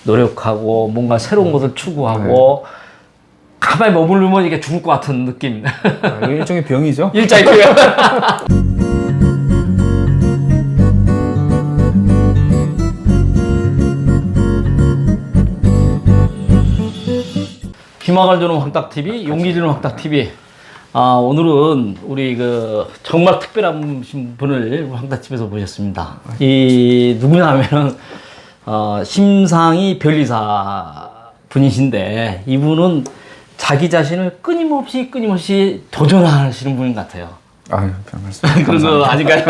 노력하고 뭔가 새로운 것을 추구하고 가만히 머무르면 이게 죽을 것 같은 느낌. 이거 일종의 병이죠? 일자의 병. 희망을 주는 황딱TV, 용기 주는 황딱TV. 오늘은 우리 정말 특별한 분을 황딱TV에서 모셨습니다. 이 누구냐면은 심상희 변리사 분이신데, 이분은 자기 자신을 끊임없이 도전하시는 분 같아요. 아유, 별 말씀. 그런 거 아닌가요?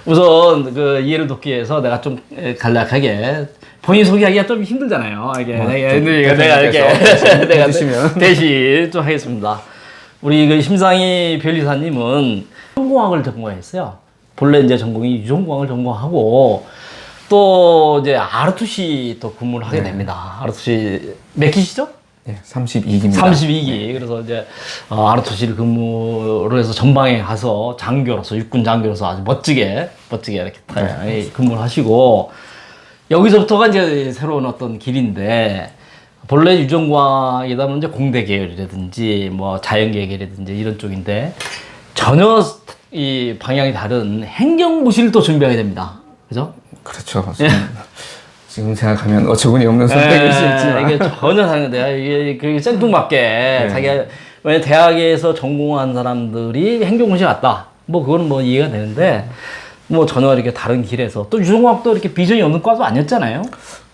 우선 이해를 돕기 위해서 내가 좀 간략하게 본인 소개하기가 좀 힘들잖아요. 이게 내가 이렇게 내가 대신 좀 하겠습니다. 우리 심상희 변리사님은 유전공학을 전공했어요. 본래 이제 전공이 유전공학을 전공하고 또 이제 R2C 또 근무를 하게 됩니다. R2C 몇 기시죠? 네, 32기입니다. 32기. 그래서 이제 R2C를 근무를 해서 전방에 가서 장교로서, 육군 장교로서 아주 멋지게 이렇게 근무를 하시고, 여기서부터가 이제 새로운 어떤 길인데, 본래 유전공학이다 보면 이제 공대 계열이라든지 뭐 자연 계열이라든지 이런 쪽인데, 전혀 이 방향이 다른 행정고시를 또 준비하게 됩니다. 그죠? 그렇죠. 지금 생각하면 어처구니 없는 선택일 수 있지만 이게 전혀 다른 건데요. 이게 생뚱맞게 자기가 왜 대학에서 전공한 사람들이 행정고시 갔다. 뭐 그거는 뭐 이해가 되는데 뭐 전혀 이렇게 다른 길에서 또 유전공학도 이렇게 비전이 없는 과도 아니었잖아요.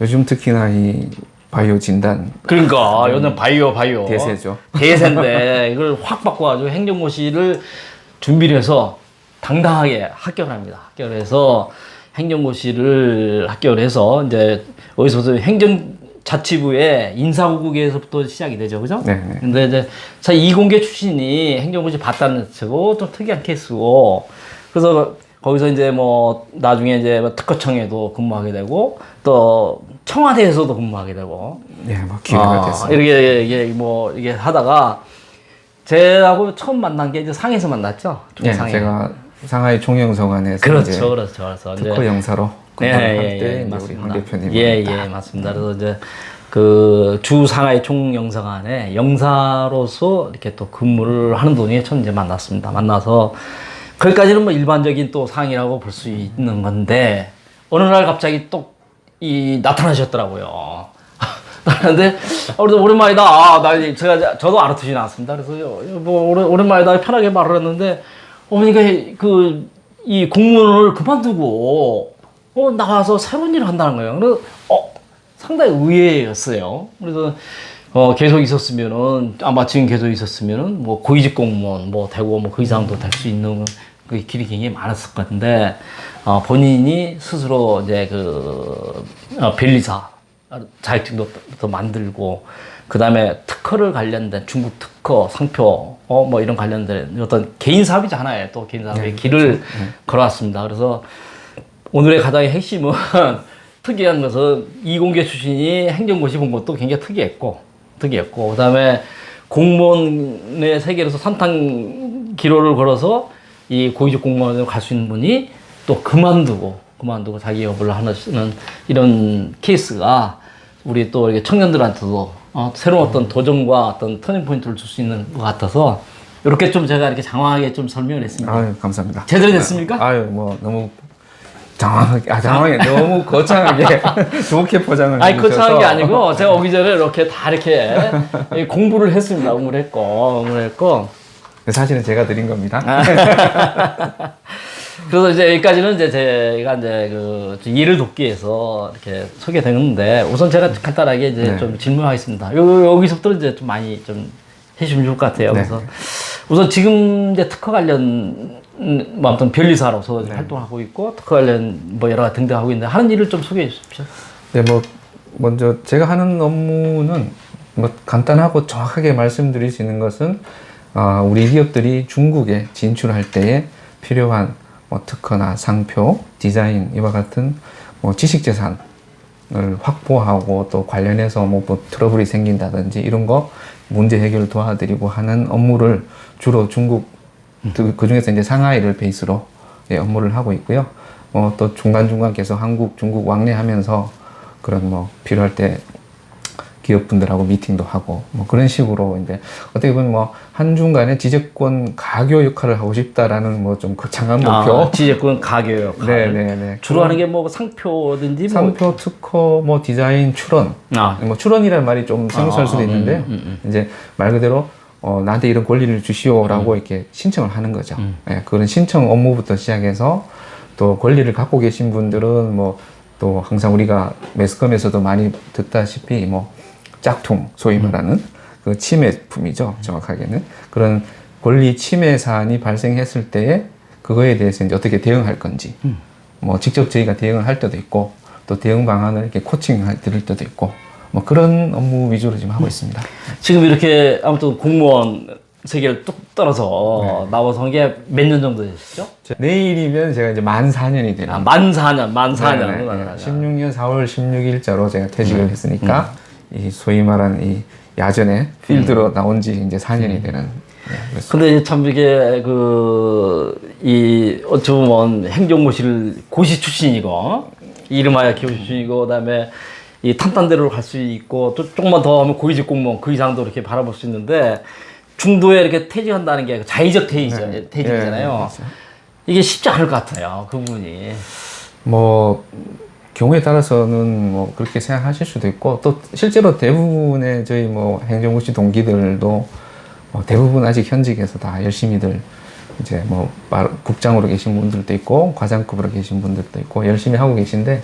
요즘 특히나 이 바이오 진단 그러니까 요즘 바이오 대세죠. 대세인데 이걸 확 바꿔가지고 행정고시를 준비를 해서 당당하게 합격을 합니다. 합격을 해서 행정고시를 합격을 해서 이제 어디서부터 행정자치부의 인사국에서부터 시작이 되죠, 그죠? 네. 근데 이제 이공계 출신이 행정고시 봤다는 자체고 좀 특이한 케이스고, 그래서 거기서 이제 뭐 나중에 이제 특허청에도 근무하게 되고 또 청와대에서도 근무하게 되고, 네, 뭐 기회가 됐어요. 이게 하다가 제하고 처음 만난 게 이제 상해에서 만났죠. 네, 제가 상하이 총영성관에서 그렇죠. 특허 영사로 근무할 때 우리 황 대표님 맞습니다. 그래서 이제 주 상하이 총영사관에 영사로서 이렇게 또 근무를 하는 도중에 처음 이제 만났습니다. 만나서 거기까지는 뭐 일반적인 또 상이라고 볼 수 있는 건데, 어느 날 갑자기 또 나타나셨더라고요. 근데 우리도 오랜만이다. 저도 R2C 나왔습니다. 그래서 뭐 오랜만이다 편하게 말을 했는데, 어머니가 이 공무원을 그만두고 나와서 새로운 일을 한다는 거예요. 그래서 상당히 의외였어요. 그래서 계속 있었으면은, 아마 지금 계속 있었으면은 뭐 고위직 공무원 뭐 되고 뭐 그 이상도 될 수 있는 그 길이 굉장히 많았을 것 같은데, 본인이 스스로 이제 변리사 자격증도 또 만들고, 그 다음에 특허를 관련된 중국 특허, 상표, 뭐 이런 관련된 어떤 개인 사업이지 하나의 또 개인 사업의 길을 걸어왔습니다. 그래서 오늘의 가장 핵심은 특이한 것은 이공계 출신이 행정고시 본 것도 굉장히 특이했고, 그 다음에 공무원의 세계로서 산탕 기로를 걸어서 이 고위직 공무원으로 갈 수 있는 분이 또 그만두고 자기 업을 하는 이런 케이스가 우리 또 이렇게 청년들한테도 새로운 어떤 도전과 어떤 터닝 포인트를 줄 수 있는 것 같아서 이렇게 좀 제가 이렇게 장황하게 좀 설명을 했습니다. 아유, 감사합니다. 제대로 됐습니까? 아유, 뭐 너무 장황하게 너무 거창하게 좋게 포장을 해주셔서. 거창한 게 아니고 제가 오기 전에 이렇게 다 이렇게 공부를 했습니다. 공부를 했고. 사실은 제가 드린 겁니다. 그래서 이제 여기까지는 이제 제가 이제 이해를 돕기 위해서 이렇게 소개되는데, 우선 제가 간단하게 이제 좀 질문하겠습니다. 여기서부터 이제 좀 많이 좀 해주시면 좋을 것 같아요. 그래서 우선 지금 이제 특허 관련 뭐 아무튼 변리사로서 활동하고 있고, 특허 관련 뭐 여러 가지 등등 하고 있는데, 하는 일을 좀 소개해 주십시오. 네, 뭐 먼저 제가 하는 업무는 뭐 간단하고 정확하게 말씀드릴 수 있는 것은 우리 기업들이 중국에 진출할 때에 필요한 뭐 특허나 상표, 디자인 이와 같은 뭐 지식재산을 확보하고, 또 관련해서 뭐 트러블이 생긴다든지 이런 거 문제 해결을 도와드리고 하는 업무를 주로 중국, 그 중에서 이제 상하이를 베이스로 업무를 하고 있고요. 또 중간중간 계속 한국, 중국 왕래하면서 그런 뭐 필요할 때 기업분들하고 미팅도 하고 뭐 그런 식으로 이제 어떻게 보면 뭐 한중간의 지재권 가교 역할을 하고 싶다라는 뭐 좀 거창한 목표. 지재권 가교 역할. 네네네. 주로 하는 게 뭐 상표든지 상표, 특허, 뭐 디자인, 출원. 뭐 출원이라는 말이 좀 생소할 수도 있는데요. 이제 말 그대로 나한테 이런 권리를 주시오라고 이렇게 신청을 하는 거죠. 예, 그런 신청 업무부터 시작해서 또 권리를 갖고 계신 분들은 뭐 또 항상 우리가 매스컴에서도 많이 듣다시피 뭐 짝퉁, 소위 말하는 그 침해품이죠. 정확하게는. 그런 권리 침해 사안이 발생했을 때에 그거에 대해서 이제 어떻게 대응할 건지. 뭐 직접 저희가 대응을 할 때도 있고 또 대응 방안을 이렇게 코칭 드릴 때도 있고 뭐 그런 업무 위주로 지금 하고 있습니다. 지금 이렇게 아무튼 공무원 세계를 뚝 떨어서 나와서 한 게 몇 년 정도 되셨죠? 내일이면 제가 이제 만 4년이 되는. 만 4년. 16년 4월 16일자로 제가 퇴직을 했으니까 이 소위 말한 이 야전에 필드로 나온 지 이제 4년이 되는. 근데 참 이게 어찌 보면 행정고시를 고시 출신이고 이름하여 기호 출신이고 그다음에 이 탄탄대로를 갈 수 있고 또 조금만 더 하면 고위직 공무원 그 이상도 이렇게 바라볼 수 있는데 중도에 이렇게 퇴직한다는 게 자의적 퇴직이잖아요. 이게 쉽지 않을 것 같아요. 그 부분이. 뭐 경우에 따라서는 뭐 그렇게 생각하실 수도 있고 또 실제로 대부분의 저희 뭐 행정고시 동기들도 대부분 아직 현직에서 다 열심히들 이제 뭐 국장으로 계신 분들도 있고 과장급으로 계신 분들도 있고 열심히 하고 계신데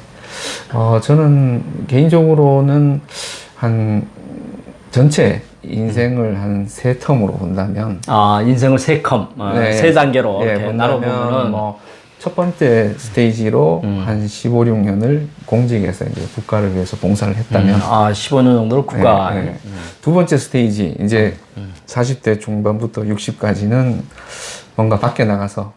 저는 개인적으로는 한 전체 인생을 한 3텀으로 본다면 인생을 3컴, 네. 3단계로 네, 이렇게 나눠보면은 뭐 첫 번째 스테이지로 한 15, 16년을 공직에서 이제 국가를 위해서 봉사를 했다면 15년 정도를 국가. 두 번째 스테이지 이제 40대 중반부터 60까지는 뭔가 밖에 나가서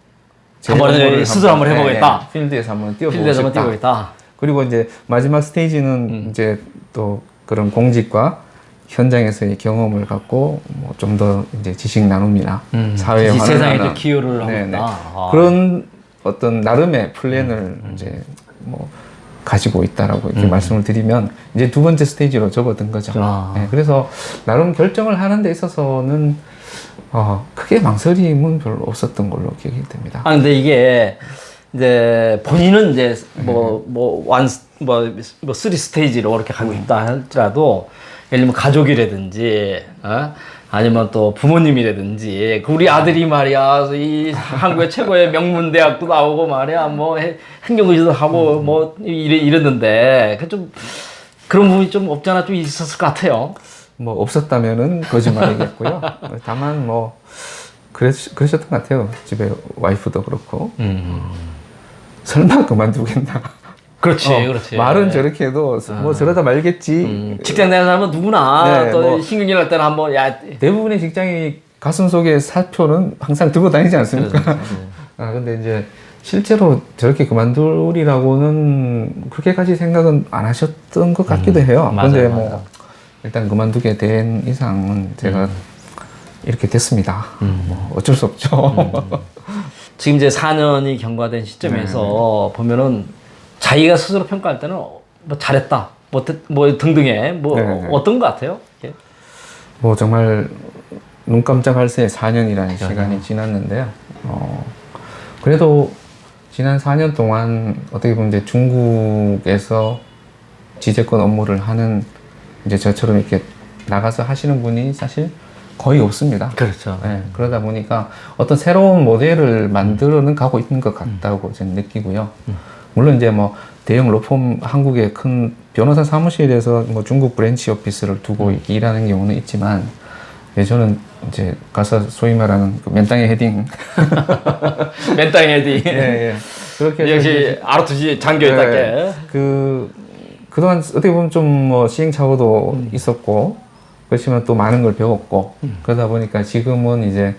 한번 스스로 한번 해보겠다. 필드에서 한번 뛰어보고 필드에서 한번 싶다. 뛰어보겠다. 그리고 이제 마지막 스테이지는 이제 또 그런 공직과 현장에서의 경험을 갖고 뭐 좀 더 이제 지식 나눔이나 사회에 이 세상에 환원하는 좀 기여를 하겠다. 그런 어떤 나름의 플랜을 이제 뭐 가지고 있다라고 이렇게 말씀을 드리면 이제 두 번째 스테이지로 접어든 거죠. 네, 그래서 나름 결정을 하는 데 있어서는 크게 망설임은 별로 없었던 걸로 기억이 됩니다. 근데 이게 이제 본인은 이제 쓰리 스테이지로 이렇게 가고 싶다 할지라도 예를 들면 가족이라든지 아니면 또 부모님이라든지 우리 아들이 말이야 이 한국의 최고의 명문 대학도 나오고 말이야 뭐 행정고시도 하고 뭐 이랬는데 좀 그런 부분이 좀 없잖아 좀 있었을 것 같아요. 뭐 없었다면은 거짓말이겠고요. 다만 뭐 그러셨던 것 같아요. 집에 와이프도 그렇고 설마 그만두겠나. 그렇지, 그렇지. 말은 저렇게 해도 뭐 저러다 말겠지. 직장 다니는 사람은 누구나 네, 또 뭐 신경질 날 때는 한번 대부분의 직장이 가슴 속에 사표는 항상 들고 다니지 않습니까? 근데 이제 실제로 저렇게 그만두리라고는 그렇게까지 생각은 안 하셨던 것 같기도 해요. 근데 뭐 일단 그만두게 된 이상은 제가 이렇게 됐습니다. 뭐 어쩔 수 없죠. 지금 이제 4년이 경과된 시점에서 보면은 자기가 스스로 평가할 때는 뭐 잘했다, 뭐 등등의 어떤 것 같아요? 이게? 뭐 정말 눈 깜짝할 새에 4년이라는 시간이 지났는데요. 그래도 지난 4년 동안 어떻게 보면 이제 중국에서 지재권 업무를 하는 이제 저처럼 이렇게 나가서 하시는 분이 사실 거의 없습니다. 그렇죠. 네, 그러다 보니까 어떤 새로운 모델을 만들어는 가고 있는 것 같다고 저는 느끼고요. 물론 이제 뭐 대형 로펌 한국의 큰 변호사 사무실에서 뭐 중국 브랜치 오피스를 두고 일하는 경우는 있지만 저는 이제 가서 소위 말하는 그 맨땅에 헤딩 맨땅에 헤딩 그렇게 역시 아르투시 장교였다게 그동안 어떻게 보면 좀 뭐 시행착오도 있었고 그렇지만 또 많은 걸 배웠고 그러다 보니까 지금은 이제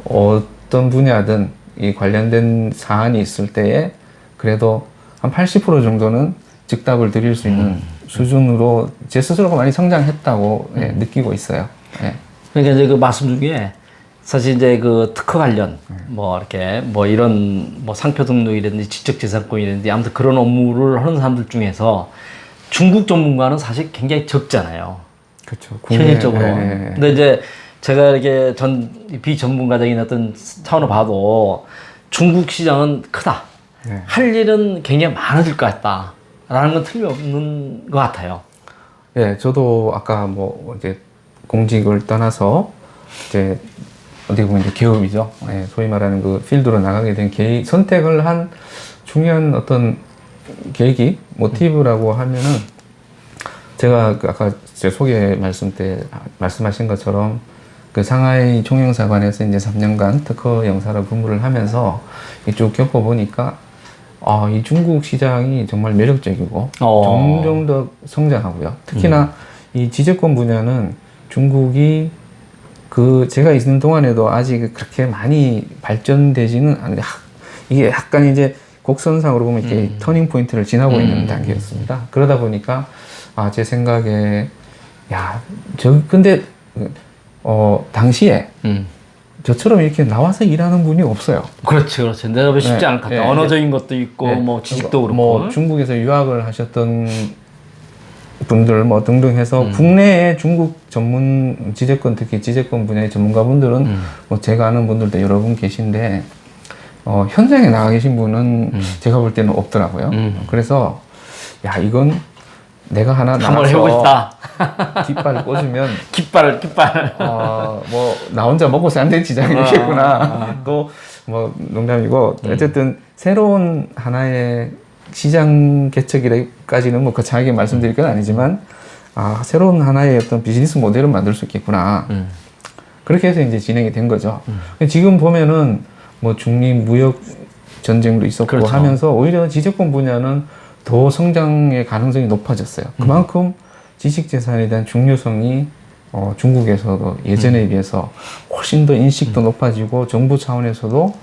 어떤 분야든 이 관련된 사안이 있을 때에 그래도 한 80% 정도는 즉답을 드릴 수 있는 수준으로 제 스스로가 많이 성장했다고 느끼고 있어요. 그러니까 이제 그 말씀 중에 사실 이제 그 특허 관련 뭐 이렇게 뭐 이런 뭐 상표 등록이라든지 지적재산권이라든지 아무튼 그런 업무를 하는 사람들 중에서 중국 전문가는 사실 굉장히 적잖아요. 그렇죠. 현실적으로. 네. 근데 이제 제가 이렇게 비전문가적인 어떤 차원을 봐도 중국 시장은 크다. 네. 할 일은 굉장히 많아질 것 같다. 라는 건 틀림없는 것 같아요. 예, 저도 아까 뭐 이제 공직을 떠나서 이제 어떻게 보면 이제 기업이죠. 예, 소위 말하는 그 필드로 나가게 된 선택을 한 중요한 어떤 계기, 모티브라고 하면은 제가 그 아까 제 소개 말씀 때 말씀하신 것처럼 그 상하이 총영사관에서 이제 3년간 특허 영사로 근무를 하면서 쭉 겪어보니까 이 중국 시장이 정말 매력적이고 점점 더 성장하고요. 특히나 이 지재권 분야는 중국이 제가 있는 동안에도 아직 그렇게 많이 발전되지는 않는데 이게 약간 이제 곡선상으로 보면 이렇게 터닝 포인트를 지나고 있는 단계였습니다. 그러다 보니까 제 생각에 근데 당시에 저처럼 이렇게 나와서 일하는 분이 없어요. 그렇지. 내가 쉽지 않을 것 같아요. 네, 언어적인 것도 있고, 네. 뭐 지식도 그렇고. 뭐 중국에서 유학을 하셨던 분들 뭐 등등 해서 국내에 중국 전문 지재권, 특히 지재권 분야의 전문가분들은 뭐 제가 아는 분들도 여러 분 계신데 현장에 나가 계신 분은 제가 볼 때는 없더라고요. 그래서 이건 내가 하나 한번 해보고 싶다. 깃발을 꽂으면 깃발. 뭐 나 혼자 먹고 사는 지장이 있겠구나. 또 뭐 농담이고 어쨌든 새로운 하나의 시장 개척이라까지는 뭐 거창하게 말씀드릴 건 아니지만 새로운 하나의 어떤 비즈니스 모델을 만들 수 있겠구나. 그렇게 해서 이제 진행이 된 거죠. 지금 보면은 뭐 중립 무역 전쟁도 있었고 그렇죠. 하면서 오히려 지재권 분야는 더 성장의 가능성이 높아졌어요. 그만큼 지식재산에 대한 중요성이 중국에서도 예전에 비해서 훨씬 더 인식도 높아지고 정부 차원에서도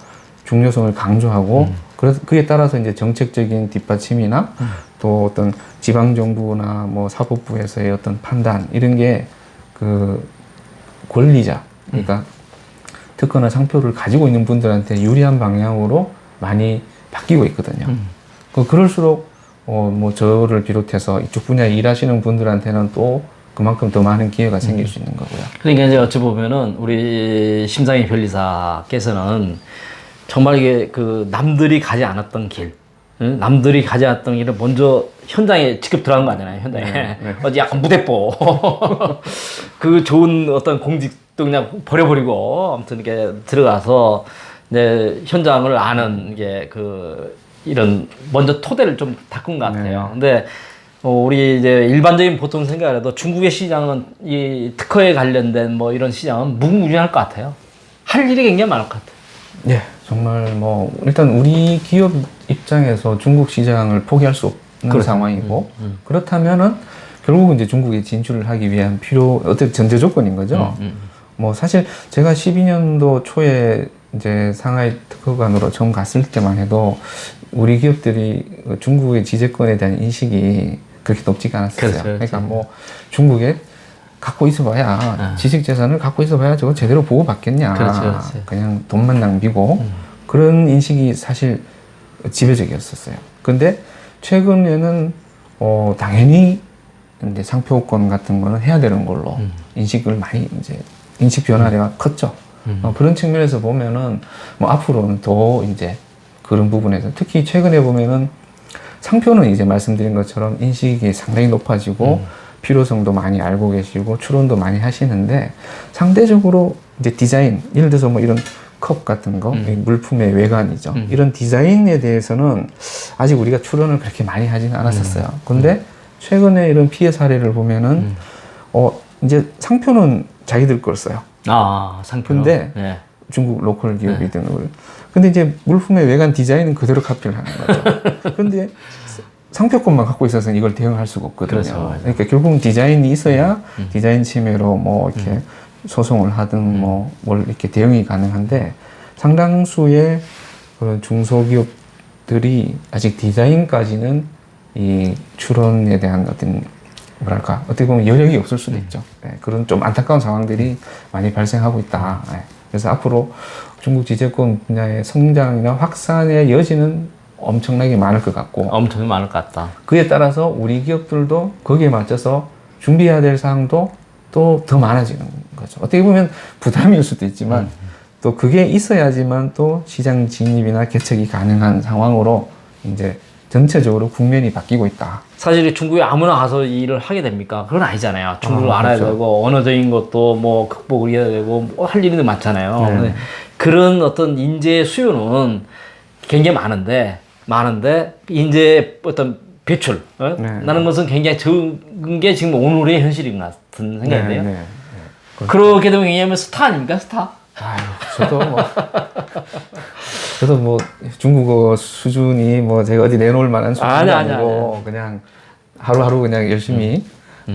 중요성을 강조하고 그래서 그에 따라서 이제 정책적인 뒷받침이나 또 어떤 지방정부나 뭐 사법부에서의 어떤 판단 이런 게 그 권리자 그러니까 특허나 상표를 가지고 있는 분들한테 유리한 방향으로 많이 바뀌고 있거든요. 그럴수록 뭐 저를 비롯해서 이쪽 분야에 일하시는 분들한테는 또 그만큼 더 많은 기회가 생길 수 있는 거고요. 그러니까 이제 어찌 보면은 우리 심상희 변리사께서는 정말 이게 그 남들이 가지 않았던 길, 남들이 가지 않았던 길을 먼저 현장에 직접 들어간 거 아니잖아요, 현장에. 네. 어디 약간 무대뽀. 그 좋은 어떤 공직도 그냥 버려버리고 아무튼 이렇게 들어가서 이제 현장을 아는 게 이런 먼저 토대를 좀 닦은 것 같아요. 근데 우리 이제 일반적인 보통 생각을 해도 중국의 시장은 이 특허에 관련된 뭐 이런 시장은 무궁무진할 것 같아요. 할 일이 굉장히 많을 것 같아요. 네, 정말 뭐 일단 우리 기업 입장에서 중국 시장을 포기할 수 없는 상황이고 그렇다면은 결국은 이제 중국에 진출을 하기 위한 어떤 전제 조건인 거죠. 뭐 사실 제가 12년도 초에 이제 상하이 특허관으로 처음 갔을 때만 해도 우리 기업들이 중국의 지재권에 대한 인식이 그렇게 높지가 않았어요. 그렇죠. 그러니까 뭐 중국에 갖고 있어봐야 지식재산을 갖고 있어봐야 저거 제대로 보호받겠냐. 그렇죠. 그냥 돈만 낭비고 그런 인식이 사실 지배적이었었어요. 근데 최근에는 당연히 이제 상표권 같은 거는 해야 되는 걸로 인식을 많이 이제 인식 변화가 컸죠. 그런 측면에서 보면은 뭐 앞으로는 더 이제 그런 부분에서 특히 최근에 보면은 상표는 이제 말씀드린 것처럼 인식이 상당히 높아지고 필요성도 많이 알고 계시고 추론도 많이 하시는데 상대적으로 이제 디자인 예를 들어서 뭐 이런 컵 같은 거 물품의 외관이죠. 이런 디자인에 대해서는 아직 우리가 추론을 그렇게 많이 하지는 않았었어요. 근데 최근에 이런 피해 사례를 보면은 이제 상표는 자기들 걸 써요. 상표. 근데 네. 중국 로컬 기업이든 근데 이제 물품의 외관 디자인은 그대로 카피를 하는 거죠. 근데 상표권만 갖고 있어서는 이걸 대응할 수가 없거든요. 그렇죠. 그러니까 결국은 디자인이 있어야 디자인 침해로 뭐 이렇게 소송을 하든 뭐 뭘 이렇게 대응이 가능한데 상당수의 그런 중소기업들이 아직 디자인까지는 이 추론에 대한 어떤 어떻게 보면 여력이 없을 수도 있죠. 네, 그런 좀 안타까운 상황들이 많이 발생하고 있다. 네. 그래서 앞으로 중국 지재권 분야의 성장이나 확산의 여지는 엄청나게 많을 것 같고 엄청 많을 것 같다. 그에 따라서 우리 기업들도 거기에 맞춰서 준비해야 될 사항도 또 더 많아지는 거죠. 어떻게 보면 부담일 수도 있지만 또 그게 있어야지만 또 시장 진입이나 개척이 가능한 상황으로 이제 전체적으로 국면이 바뀌고 있다. 사실 중국에 아무나 가서 일을 하게 됩니까? 그건 아니잖아요. 중국을 알아야 그렇죠. 되고 언어적인 것도 뭐 극복을 해야 되고 뭐 할 일이 많잖아요. 네. 근데 그런 어떤 인재 수요는 굉장히 많은데 인재 어떤 배출 라는 것은 굉장히 적은 게 지금 오늘의 현실인 것 같은 생각인데요. 네. 그렇게 되면 왜냐하면 스타 아닙니까? 스타? 아유, 저도 뭐 중국어 수준이 뭐 제가 어디 내놓을 만한 수준이 아니고 그냥 하루하루 그냥 열심히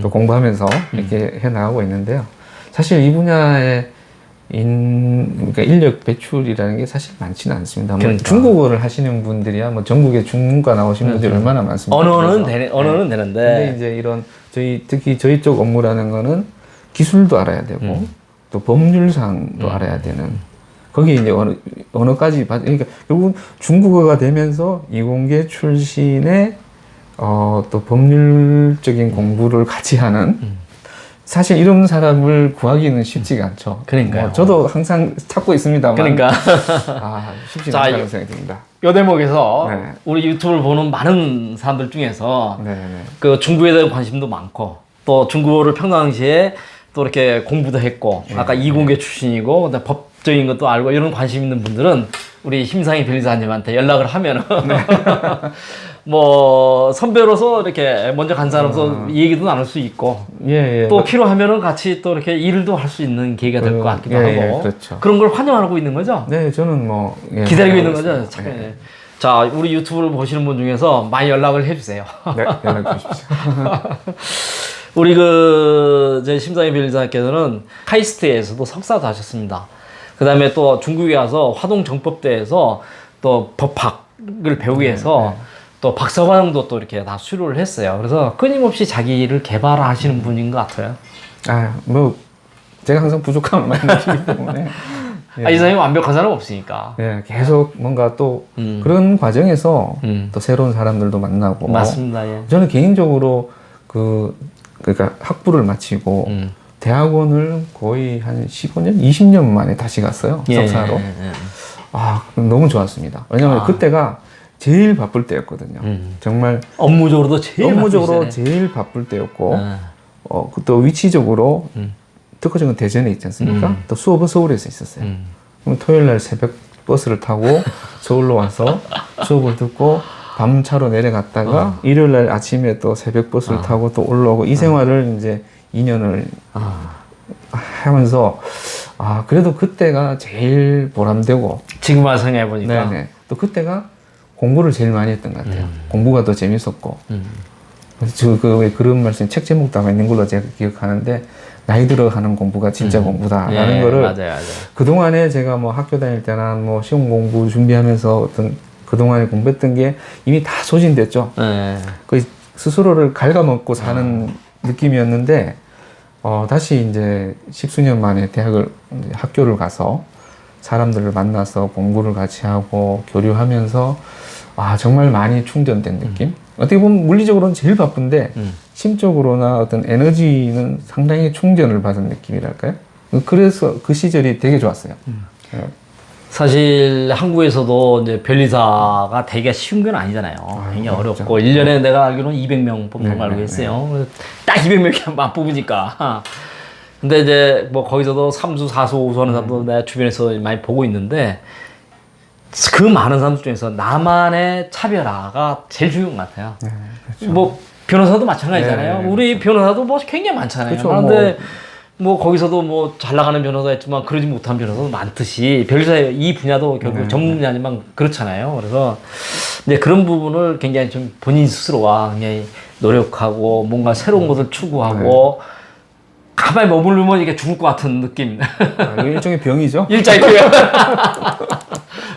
또 공부하면서 이렇게 해 나가고 있는데요. 사실 이 분야에 그러니까 인력 배출이라는 게 사실 많지는 않습니다. 뭐 그러니까. 중국어를 하시는 분들이야 뭐 전국에 중문과 나오신 분들이 얼마나 많습니까? 언어는 그래서. 되는데. 근데 이제 이런 특히 저희 쪽 업무라는 거는 기술도 알아야 되고 또 법률상도 알아야 되는 거기 이제 언어까지 그러니까 결국은 중국어가 되면서 이공계 출신의 또 법률적인 공부를 같이 하는 사실 이런 사람을 구하기는 쉽지가 않죠. 그러니까요. 뭐 저도 항상 찾고 있습니다만 그러니까 쉽지 자, 않다는 생각이 듭니다. 요 대목에서 네. 우리 유튜브를 보는 많은 사람들 중에서 네. 그 중국에 대한 관심도 많고 또 중국어를 평상시에 또 이렇게 공부도 했고 아까 이공계 출신이고 그다음에 법적인 것도 알고 이런 관심 있는 분들은 우리 심상희 변리사님한테 연락을 하면은 뭐 선배로서 이렇게 먼저 간 사람으로서 얘기도 나눌 수 있고 예. 또 필요하면은 같이 또 이렇게 일도 할 수 있는 계기가 될 것 같기도 하고 그렇죠. 그런 걸 환영하고 있는 거죠. 네, 저는 뭐 기다리고 있는 거죠. 있습니다. 잠깐. 자, 우리 유튜브를 보시는 분 중에서 많이 연락을 해주세요. 네, 연락 주십시오. 우리 제 심상희 변리사께서는 카이스트에서도 석사도 하셨습니다. 그 다음에 또 중국에 가서 화동정법대에서 또 법학을 배우기 위해서 또 박사과정도 또 이렇게 다 수료를 했어요. 그래서 끊임없이 자기 일을 개발하시는 분인 것 같아요. 뭐 제가 항상 부족함을 많이 느끼기 때문에 이 사람이 완벽한 사람 없으니까. 계속 뭔가 또 그런 과정에서 또 새로운 사람들도 만나고 맞습니다. 예. 저는 개인적으로 그러니까 학부를 마치고 대학원을 거의 한 15년, 20년 만에 다시 갔어요. 석사로. 너무 좋았습니다. 왜냐하면 그때가 제일 바쁠 때였거든요. 정말 업무적으로도 제일 바쁠 때였고 또 위치적으로 특허정은 대전에 있지 않습니까? 또 수업은 서울에서 있었어요. 그럼 토요일 날 새벽 버스를 타고 서울로 와서 수업을 듣고 밤차로 내려갔다가 일요일 날 아침에 또 새벽 버스를 타고 또 올라오고 이 생활을 이제 2년을 하면서 그래도 그때가 제일 보람되고 지금 와서 생각해 보니까 또 그때가 공부를 제일 많이 했던 것 같아요. 공부가 더 재밌었고 그래서 왜 그런 말씀 책 제목도 아마 있는 걸로 제가 기억하는데 나이 들어 하는 공부가 진짜 공부다라는 거를 맞아요. 그동안에 제가 뭐 학교 다닐 때나 뭐 시험 공부 준비하면서 어떤 그동안에 공부했던 게 이미 다 소진됐죠. 거의 스스로를 갉아먹고 사는 느낌이었는데 다시 이제 십수년 만에 학교를 가서 사람들을 만나서 공부를 같이 하고 교류하면서 정말 많이 충전된 느낌? 어떻게 보면 물리적으로는 제일 바쁜데 심적으로나 어떤 에너지는 상당히 충전을 받은 느낌이랄까요? 그래서 그 시절이 되게 좋았어요. 사실 한국에서도 이제 변리사가 되기가 쉬운 건 아니잖아요. 굉장히 어렵고 1년에 내가 알기로는 200명 뽑는 걸 알고 있어요. 딱 200명만 뽑으니까. 근데 이제 뭐 거기서도 3수, 4수, 5수 하는 사람도 내가 주변에서 많이 보고 있는데 그 많은 사람들 중에서 나만의 차별화가 제일 중요한 것 같아요. 그렇죠. 뭐 변호사도 마찬가지잖아요. 우리 변호사도 뭐 굉장히 많잖아요. 그런데 뭐 거기서도 뭐 잘 나가는 변호사 있지만 그러지 못한 변호사도 많듯이 변호사의 이 분야도 결국 전문 분야지만 그렇잖아요. 그래서 이제 그런 부분을 굉장히 좀 본인 스스로가 굉장히 노력하고 뭔가 새로운 것을 추구하고 가만히 머무르면 이게 죽을 것 같은 느낌. 이거 일종의 병이죠? 일자리 병.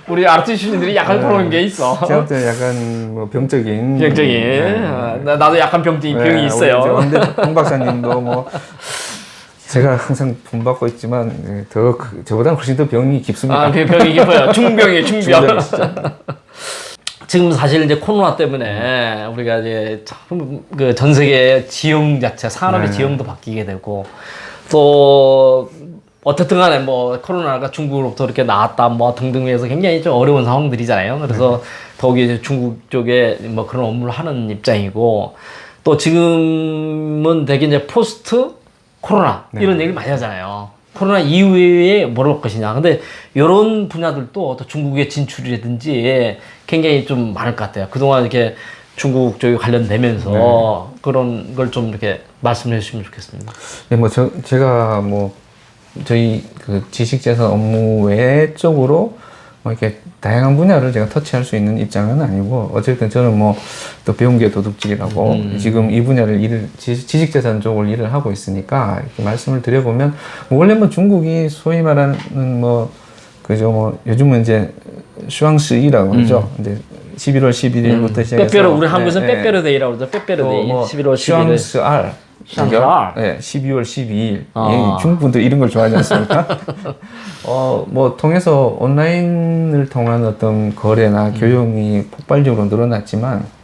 우리 아르티 출신들이 약간 그런 게 있어. 제가 볼 때 약간 뭐 병적인. 나도 약간 병이 있어요. 근데 홍 박사님도 뭐 제가 항상 본받고 있지만 저보다는 훨씬 더 병이 깊습니다. 아, 병이 깊어요. 중병이에요, 중병. 중병이시죠. 지금 사실 이제 코로나 때문에 우리가 이제 그 전 세계 지형 자체, 산업의 네. 지형도 바뀌게 되고 또 어쨌든 간에 뭐 코로나가 중국으로부터 이렇게 나왔다 뭐 등등 해서 굉장히 좀 어려운 상황들이잖아요. 그래서 더욱이 이제 중국 쪽에 뭐 그런 업무를 하는 입장이고 또 지금은 되게 이제 포스트 코로나 이런 얘기를 많이 하잖아요. 코로나 이후에 뭘 할 것이냐. 근데 이런 분야들도 또 중국의 진출이라든지 굉장히 좀 많을 것 같아요. 그동안 이렇게 중국 쪽에 관련되면서 그런 걸 좀 이렇게 말씀해 주시면 좋겠습니다. 네, 뭐 제가 뭐 저희 그 지식재산 업무 외적으로 뭐 이렇게 다양한 분야를 제가 터치할 수 있는 입장은 아니고 어쨌든 저는 뭐 또 배운 게 도둑질이라고 지금 이 분야를 지식재산 쪽을 일을 하고 있으니까 이렇게 말씀을 드려보면 뭐 원래 뭐 중국이 소위 말하는 뭐 그죠 뭐 요즘은 이제 슈앙스이라고 그러죠. 이제 11월 11일부터 시작해서 빼빼로 우리 한국에서는 빼빼로 데이라고 그러죠. 빼빼로 데이. 뭐 11월 11일. 슈앙스알 슈앙스알. 네, 12월 12일. 중국 분들 이런 걸 좋아하지 않습니까? 뭐 통해서 온라인을 통한 어떤 거래나 교육이 폭발적으로 늘어났지만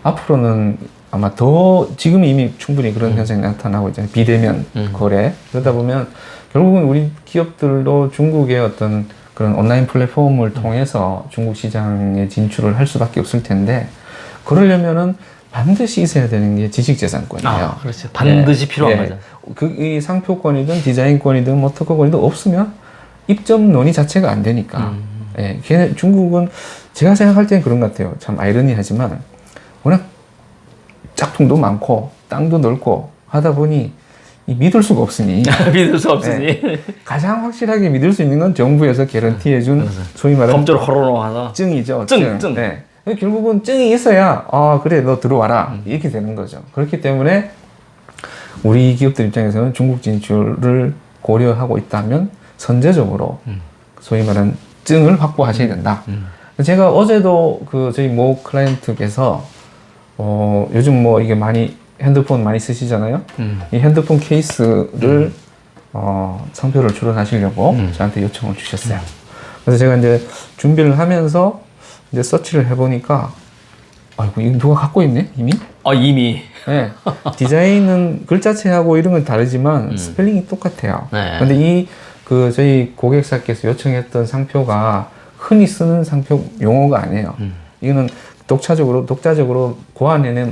앞으로는 아마 더 지금 이미 충분히 그런 현상이 나타나고 있잖아요. 비대면 거래. 그러다 보면 결국은 우리 기업들도 중국의 어떤 그런 온라인 플랫폼을 통해서 중국 시장에 진출을 할 수밖에 없을 텐데 그러려면은 반드시 있어야 되는 게 지식재산권이에요. 아, 그렇죠. 반드시 필요한 거죠. 이 상표권이든 디자인권이든 뭐 특허권이든 없으면 입점 논의 자체가 안 되니까. 중국은 제가 생각할 때는 그런 것 같아요. 참 아이러니하지만 워낙 짝퉁도 많고 땅도 넓고 하다 보니 믿을 수가 없으니 믿을 수 없으니 가장 확실하게 믿을 수 있는 건 정부에서 개런티해준 소위 말하는 검조로 걸어놓아서 증이죠. 증. 네. 결국은 증이 있어야 그래 너 들어와라 이렇게 되는 거죠. 그렇기 때문에 우리 기업들 입장에서는 중국 진출을 고려하고 있다면 선제적으로 소위 말하는 증을 확보하셔야 된다. 제가 어제도 저희 모 클라이언트께서 요즘 뭐 이게 많이 핸드폰 많이 쓰시잖아요. 이 핸드폰 케이스를 상표를 출원하시려고 저한테 요청을 주셨어요. 그래서 제가 이제 준비를 하면서 이제 서치를 해보니까 아이고 이거 누가 갖고 있네 이미? 이미. 네. 디자인은 글자체하고 이런 건 다르지만 스펠링이 똑같아요. 네. 근데 저희 고객사께서 요청했던 상표가 흔히 쓰는 상표 용어가 아니에요. 이거는 독자적으로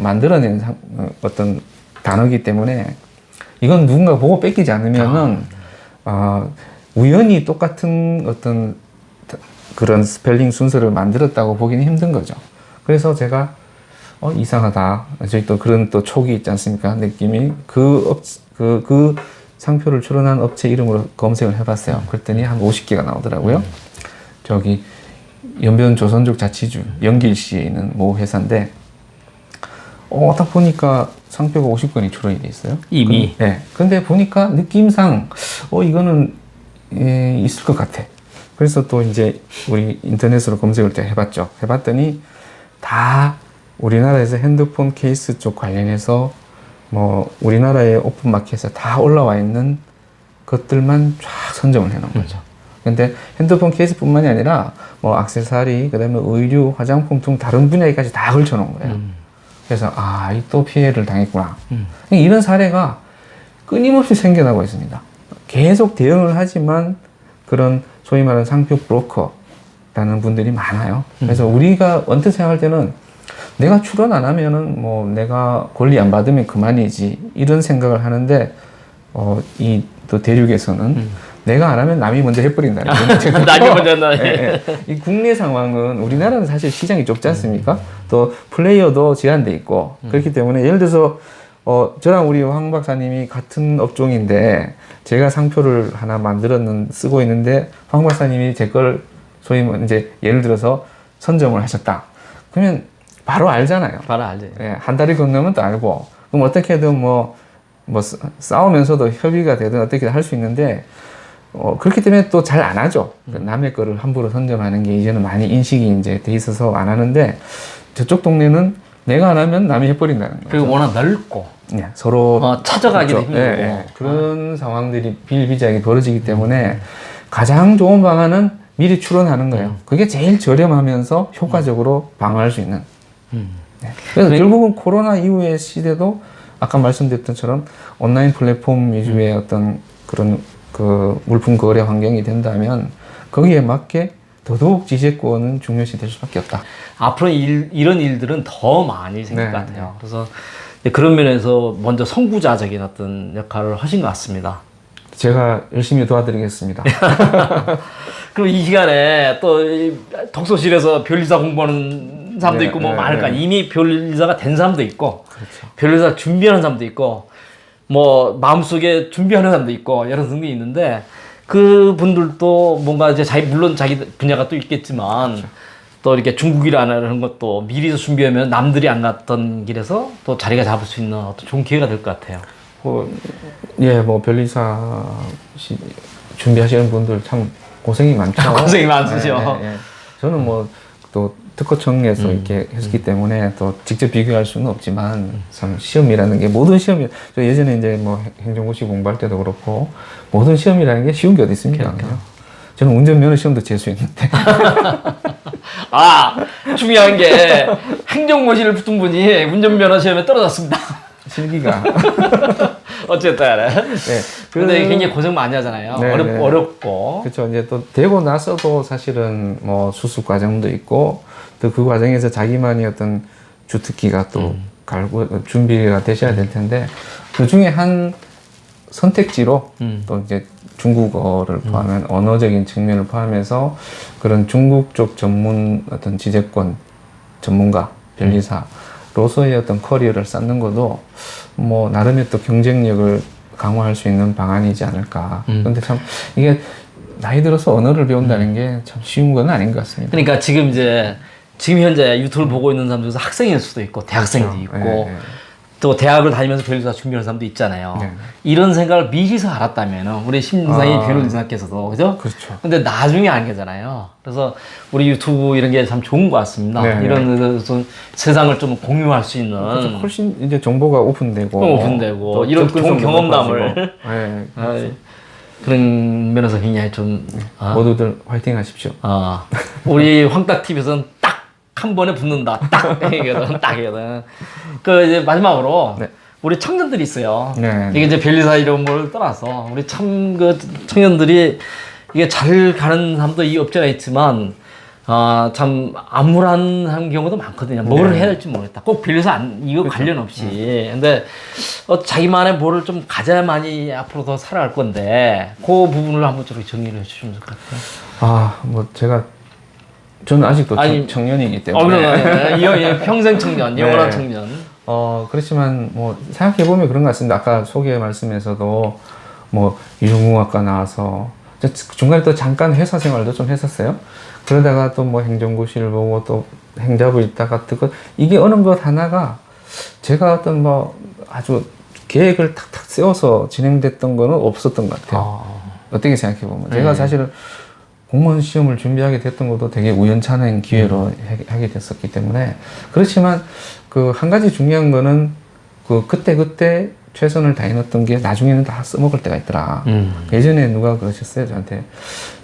만들어낸 어떤 단어이기 때문에 이건 누군가 보고 뺏기지 않으면은 우연히 똑같은 어떤 그런 스펠링 순서를 만들었다고 보기는 힘든 거죠. 그래서 제가 이상하다. 저희 또 그런 또 촉이 있지 않습니까? 느낌이 그 상표를 출원한 업체 이름으로 검색을 해봤어요. 그랬더니 한 50개가 나오더라고요. 저기 연변 조선족 자치주 영길시에 있는 모 회사인데 딱 보니까 상표가 50건이 출원이 돼 있어요. 이미. 네. 근데 보니까 느낌상 이거는 있을 것 같아. 그래서 또 이제 우리 인터넷으로 검색을 또 해봤죠. 해봤더니 다 우리나라에서 핸드폰 케이스 쪽 관련해서 뭐 우리나라의 오픈마켓에 다 올라와 있는 것들만 쫙 선정을 해놓은 거죠. 근데 핸드폰 케이스뿐만이 아니라 뭐 액세서리, 그다음에 의류, 화장품 등 다른 분야에까지 다 걸쳐놓은 거예요. 그래서 또 피해를 당했구나. 이런 사례가 끊임없이 생겨나고 있습니다. 계속 대응을 하지만 그런 소위 말하는 상표 브로커라는 분들이 많아요. 그래서 우리가 언뜻 생각할 때는 내가 출원 안 하면은 뭐 내가 권리 안 받으면 그만이지 이런 생각을 하는데 이 또 대륙에서는 내가 안 하면 남이 먼저 해버린다는 거죠. 남이 먼저 한다. 이 국내 상황은 우리나라는 사실 시장이 좁지 않습니까? 또 플레이어도 제한돼 있고 그렇기 때문에 예를 들어서 저랑 우리 황 박사님이 같은 업종인데 제가 상표를 하나 쓰고 있는데 황 박사님이 제 걸 소위 이제 예를 들어서 선점을 하셨다. 그러면 바로 알잖아요. 바로 알지. 한 달이 건너면 또 알고 그럼 어떻게든 뭐 싸우면서도 협의가 되든 어떻게 할 수 있는데 그렇기 때문에 또 잘 안 하죠. 남의 거를 함부로 선점하는 게 이제는 많이 인식이 이제 돼 있어서 안 하는데 저쪽 동네는 내가 안 하면 남이 해버린다는 거죠. 그리고 워낙 넓고 예, 서로 찾아가기도 그렇죠. 힘들고 예, 예. 그런 상황들이 비일비재하게 벌어지기 때문에 가장 좋은 방안은 미리 추론하는 거예요. 그게 제일 저렴하면서 효과적으로 방어할 수 있는. 네. 그래서 결국은 코로나 이후의 시대도 아까 말씀드렸던 온라인 플랫폼 위주의 어떤 그런 그 물품 거래 환경이 된다면 거기에 맞게 더더욱 지재권은 중요시 될 수밖에 없다. 앞으로 이런 일들은 더 많이 생길 네, 것 같아요. 그래서 그런 면에서 먼저 선구자적인 어떤 역할을 하신 것 같습니다. 제가 열심히 도와드리겠습니다. 그리고 이 시간에 또 이 독서실에서 변리사 공부하는 사람도 네, 있고 뭐 네, 많을까. 네. 이미 변리사가 된 사람도 있고, 그렇죠. 변리사 준비하는 사람도 있고, 뭐 마음속에 준비하는 사람도 있고 여러 등등이 있는데 그 분들도 뭔가 이제 물론 자기 분야가 또 있겠지만 그렇죠. 또 이렇게 중국이라는 것도 미리 준비하면 남들이 안 갔던 길에서 또 자리가 잡을 수 있는 어떤 좋은 기회가 될 것 같아요. 변리사 준비하시는 분들 참 고생이 많죠. 고생이 많으시죠. 저는 또 특허청에서 이렇게 했기 때문에 또 직접 비교할 수는 없지만 참 시험이라는 게 모든 시험이 저 예전에 이제 행정고시 공부할 때도 그렇고 모든 시험이라는 게 쉬운 게 어디 있습니까? 저는 운전면허 시험도 재수했는데. 중요한 게 행정고시를 붙은 분이 운전면허 시험에 떨어졌습니다. 실기가. 어쨌든. 네. 근데 굉장히 고생 많이 하잖아요. 네, 어렵고. 그렇죠. 이제 또 되고 나서도 사실은 수습 과정도 있고 또 그 과정에서 자기만의 어떤 주특기가 또 갈고 준비가 되셔야 될 텐데 그 중에 한 선택지로 또 이제 중국어를 포함한 언어적인 측면을 포함해서 그런 중국 쪽 전문 어떤 지재권 전문가 변리사로서의 어떤 커리어를 쌓는 것도 나름의 또 경쟁력을 강화할 수 있는 방안이지 않을까. 근데 참 이게 나이 들어서 언어를 배운다는 게 참 쉬운 건 아닌 것 같습니다. 그러니까 지금 현재 유튜브를 보고 있는 사람 중에서 학생일 수도 있고 대학생도 그렇죠. 있고 또 대학을 다니면서 변리사 준비하는 사람도 있잖아요. 이런 생각을 미리서 알았다면 우리 심사위 변호사께서도 그죠? 그렇죠. 근데 나중에 안 게잖아요. 그래서 우리 유튜브 이런 게 참 좋은 것 같습니다. 이런 데서 세상을 좀 공유할 수 있는 그렇죠. 훨씬 이제 정보가 오픈되고 또 이런 좋은 경험담을 그렇죠. 그런 면에서 굉장히 좀 모두들 화이팅 하십시오. 우리 황딱TV에서는 딱 한 번에 붙는다. 딱 이거든. 그 이제 마지막으로 우리 청년들이 있어요. 이게 이제 변리사 이런 걸 떠나서 우리 참 그 청년들이 이게 잘 가는 사람도 이 업체가 있지만 참 암울한 경우도 많거든요. 뭘 해야 될지 모르겠다. 꼭 변리사 이거 관련 없이. 근데 자기만의 뭐를 좀 가져야만이 앞으로 더 살아갈 건데 그 부분을 한번 좀 정리를 해주시면 좋을 것 같아요. 저는 아직도 청년이기 때문에. 평생 청년, 영원한 청년. 그렇지만 생각해보면 그런 것 같습니다. 아까 소개 말씀에서도 이종공학과 나와서 중간에 또 잠깐 회사 생활도 좀 했었어요. 그러다가 또 행정고시를 보고 또 행잡을 있다가 이게 어느 것 하나가 제가 어떤 아주 계획을 탁탁 세워서 진행됐던 거는 없었던 것 같아요. 어떻게 생각해보면. 제가 사실은 공무원 시험을 준비하게 됐던 것도 되게 우연찮은 기회로 하게 됐었기 때문에. 그렇지만 한 가지 중요한 거는 그때 최선을 다해놨던 게 나중에는 다 써먹을 때가 있더라. 예전에 누가 그러셨어요, 저한테.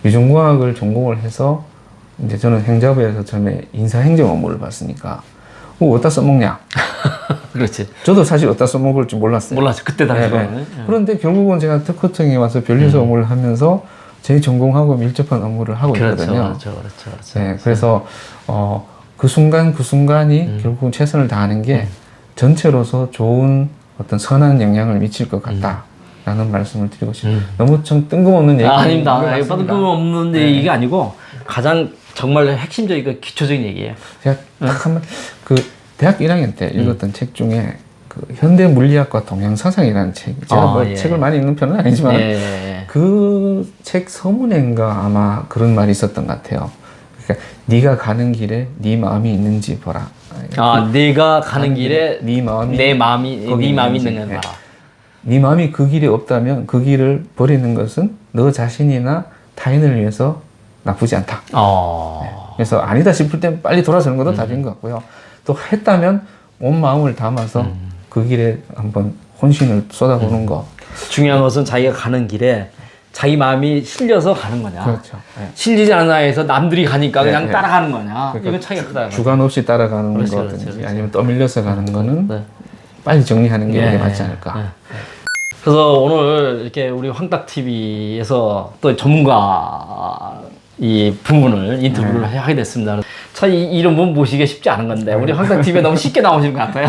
위중공학을 전공을 해서 이제 저는 행자부에서 처음에 인사행정 업무를 봤으니까 어디다 써먹냐? 그렇지. 저도 사실 어디다 써먹을 줄 몰랐어요. 몰랐죠. 그때 당시에는. 그런데 결국은 제가 특허청에 와서 변리사 업무를 하면서 제 전공하고 밀접한 업무를 하고 있거든요. 그렇죠. 그래서 그 순간이 결국은 최선을 다하는 게 전체로서 좋은 어떤 선한 영향을 미칠 것 같다라는 말씀을 드리고 싶어요. 너무 좀 뜬금없는 얘기 아닙니다. 뜬금없는 얘기가 아니고 가장 정말 핵심적이고 기초적인 얘기예요. 제가 한번 대학 1학년 때 읽었던 책 중에 현대 물리학과 동양사상이라는 책. 제가 책을 많이 읽는 편은 아니지만 그 책 서문인가 아마 그런 말이 있었던 것 같아요. 그러니까 네가 가는 길에 네 마음이 있는지 보라. 네가 가는 길에 네 마음이 네 마음이 있는 걸 봐라. 네 마음이 그 길에 없다면 그 길을 버리는 것은 너 자신이나 타인을 위해서 나쁘지 않다. 그래서 아니다 싶을 땐 빨리 돌아서는 것도 답인 것 같고요. 또 했다면 온 마음을 담아서 그 길에 한번 혼신을 쏟아보는 거. 중요한 것은 자기가 가는 길에 자기 마음이 실려서 가는 거냐. 그렇죠. 실리지 않은 상황에서 남들이 가니까 그냥 네. 따라가는 거냐. 그러니까 이건 차이가 크다. 주관 없이 따라가는 그렇지, 거든지 그렇지, 그렇지. 아니면 떠밀려서 가는 거는 네. 빨리 정리하는 게 예. 맞지 않을까. 그래서 오늘 이렇게 우리 황딱TV에서 또 전문가 이 부분을 인터뷰를 하게 됐습니다. 참 이런 분 모시기 쉽지 않은 건데 우리 황딱TV에 너무 쉽게 나오시는 것 같아요.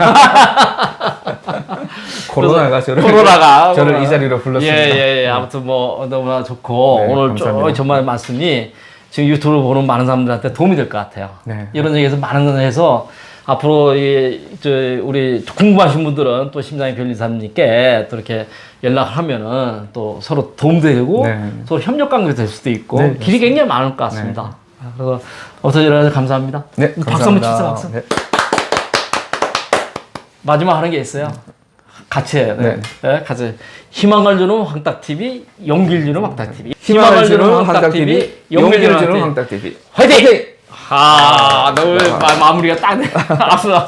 코로나가 저를 이 자리로 불렀습니다. 예. 아무튼 뭐 너무나 좋고 네, 오늘 감사합니다. 정말 말씀이 지금 유튜브를 보는 많은 사람들한테 도움이 될 것 같아요. 네. 이런 얘기에서 많은 걸 해서 앞으로 우리 궁금하신 분들은 또 심장의 변리사님께 또 이렇게 연락하면은 또 서로 도움도 되고 네. 서로 협력 관계 될 수도 있고 네, 길이 굉장히 많을 것 같습니다. 그래서 어서 일어나서 감사합니다. 네, 박수 한번 감사합니다. 치세요, 박수. 네. 마지막 하는 게 있어요. 같이 해요. 네. 네, 같이. 희망을 주는 황딱TV, 용기를 주는 황딱TV. 희망을 주는 황딱TV, 용기를 주는 황딱TV. 화이팅! 너무 마무리가 딱 돼. 앞서.